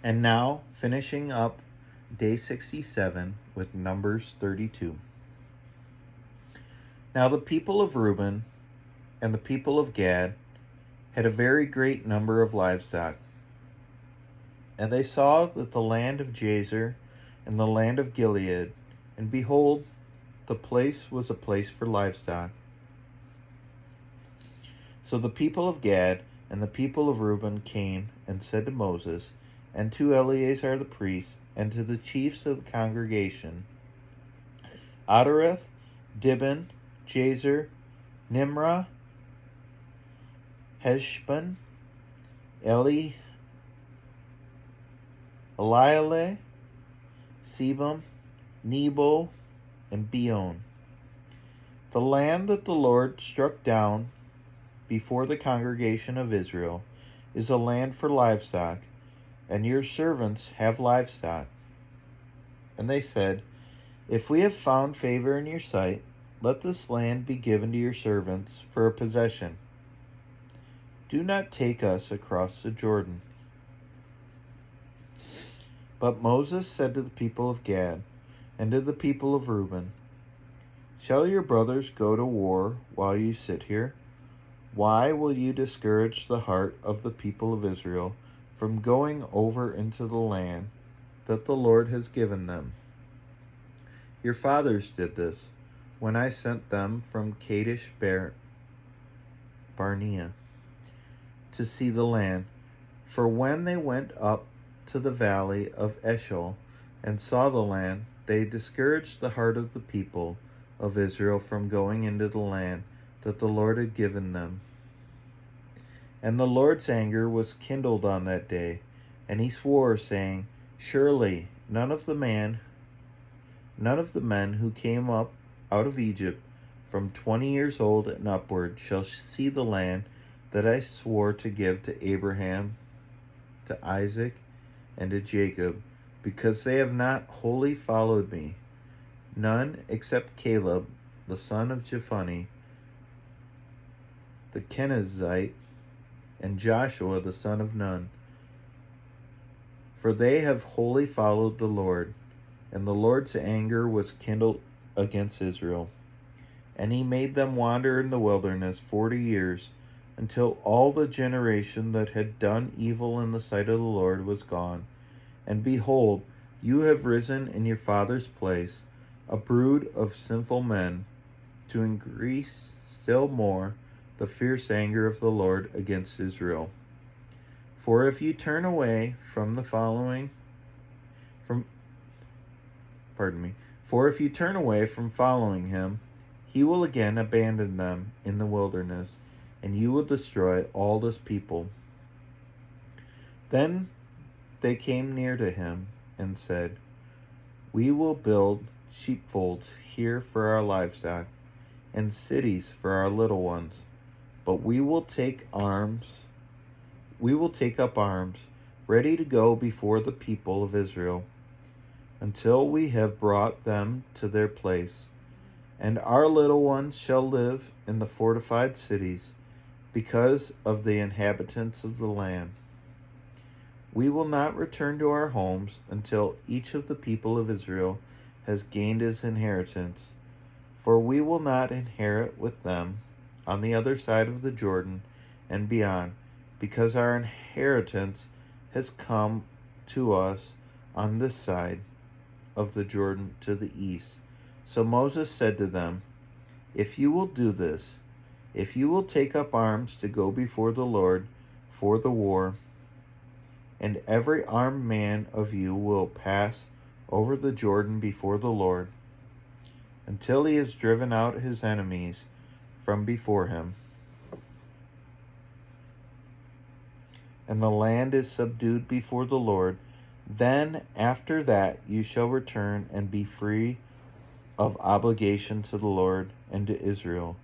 And now, finishing up day 67 with Numbers 32. Now the people of Reuben and the people of Gad had a very great number of livestock. And they saw that the land of Jazer and the land of Gilead, and behold, the place was a place for livestock. So the people of Gad and the people of Reuben came and said to Moses, and to Eleazar the priest, and to the chiefs of the congregation, Adareth, Dibon, Jazer, Nimrah, Heshbon, Elieleh, Sebam, Nebo, and Beon. The land that the Lord struck down before the congregation of Israel is a land for livestock, and your servants have livestock. And they said, if we have found favor in your sight, let this land be given to your servants for a possession. Do not take us across the Jordan. But Moses said to the people of Gad and to the people of Reuben, shall your brothers go to war while you sit here? Why will you discourage the heart of the people of Israel from going over into the land that the Lord has given them? Your fathers did this when I sent them from Kadesh Barnea to see the land. For when they went up to the valley of Eshcol and saw the land, they discouraged the heart of the people of Israel from going into the land that the Lord had given them. And the Lord's anger was kindled on that day, and he swore, saying, surely none of the men who came up out of Egypt from 20 years old and upward shall see the land that I swore to give to Abraham, to Isaac, and to Jacob, because they have not wholly followed me. None except Caleb, the son of Jephunneh, the Kenizzite, and Joshua, the son of Nun. For they have wholly followed the Lord, and the Lord's anger was kindled against Israel. And he made them wander in the wilderness 40 years, until all the generation that had done evil in the sight of the Lord was gone. And behold, you have risen in your father's place, a brood of sinful men, to increase still more the fierce anger of the Lord against Israel. For if you turn away from following him, he will again abandon them in the wilderness, and you will destroy all this people. Then they came near to him and said, we will build sheepfolds here for our livestock, and cities for our little ones. But we will take up arms, ready to go before the people of Israel, until we have brought them to their place. And our little ones shall live in the fortified cities, because of the inhabitants of the land. We will not return to our homes until each of the people of Israel has gained his inheritance, for we will not inherit with them on the other side of the Jordan and beyond, because our inheritance has come to us on this side of the Jordan to the east. So Moses said to them, if you will do this, if you will take up arms to go before the Lord for the war, and every armed man of you will pass over the Jordan before the Lord, until he has driven out his enemies from before him, and the land is subdued before the Lord, then after that you shall return and be free of obligation to the Lord and to Israel,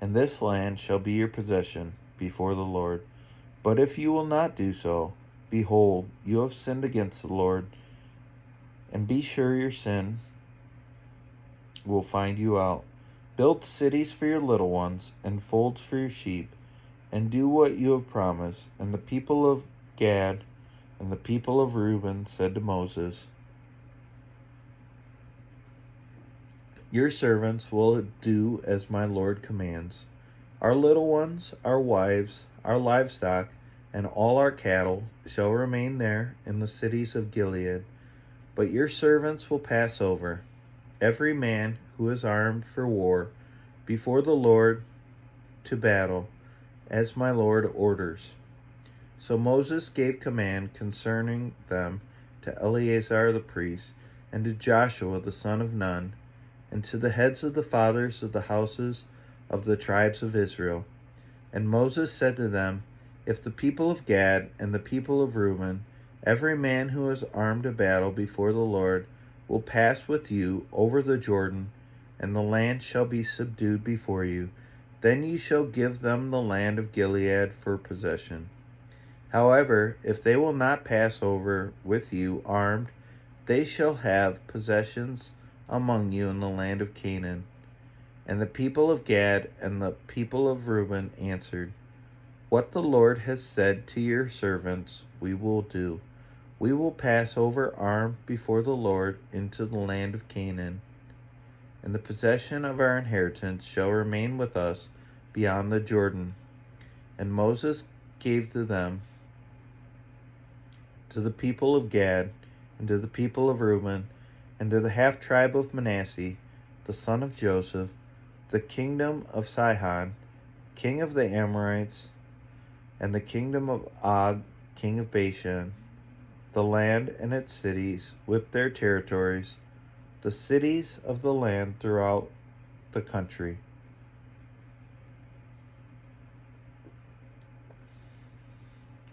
and this land shall be your possession before the Lord. But if you will not do so, behold, you have sinned against the Lord, and be sure your sin will find you out. Build cities for your little ones, and folds for your sheep, and do what you have promised. And the people of Gad And the people of Reuben said to Moses, "Your servants will do as my Lord commands. Our little ones, our wives, our livestock, and all our cattle shall remain there in the cities of Gilead. But your servants will pass over, every man who is armed for war, before the Lord to battle, as my Lord orders." So Moses gave command concerning them to Eleazar the priest, and to Joshua the son of Nun, and to the heads of the fathers of the houses of the tribes of Israel. And Moses said to them, "If the people of Gad and the people of Reuben, every man who is armed to battle before the Lord, will pass with you over the Jordan, and the land shall be subdued before you, then you shall give them the land of Gilead for possession. However, if they will not pass over with you armed, they shall have possessions among you in the land of Canaan." And the people of Gad and the people of Reuben answered, "What the Lord has said to your servants, we will do. We will pass over armed before the Lord into the land of Canaan, and the possession of our inheritance shall remain with us beyond the Jordan." And Moses gave to them, to the people of Gad, and to the people of Reuben, and to the half tribe of Manasseh, the son of Joseph, the kingdom of Sihon, king of the Amorites, and the kingdom of Og, king of Bashan, the land and its cities, with their territories, the cities of the land throughout the country.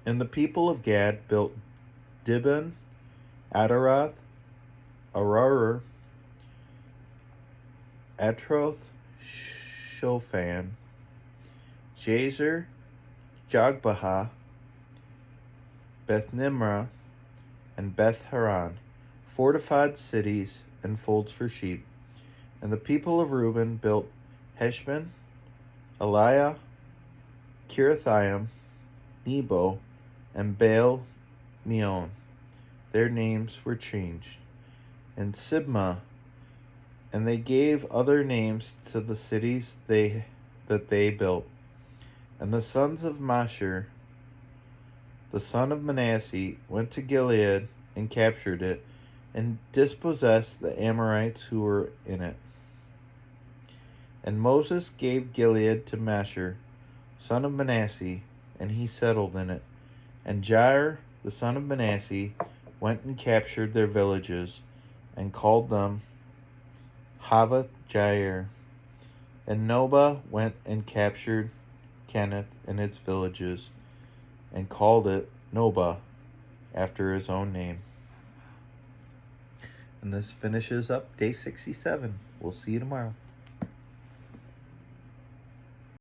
And the people of Gad built Dibon, Adaroth, Aroer, Atroth, Shofan, Jazer, Jogbehah, Beth Nimrah, and Beth Haran, fortified cities and folds for sheep. And the people of Reuben built Heshbon, Eliah, Kirithaim, Nebo, and Baal Meon. Their names were changed. And Sibmah, and they gave other names to the cities that they built. And the sons of Mashir, the son of Manasseh, went to Gilead and captured it, and dispossessed the Amorites who were in it. And Moses gave Gilead to Mashir, son of Manasseh, and he settled in it. And Jair, the son of Manasseh, went and captured their villages, and called them Havoth Jair. And Nobah went and captured Kenneth and its villages, and called it Nobah, after his own name. And this finishes up day 67. We'll see you tomorrow.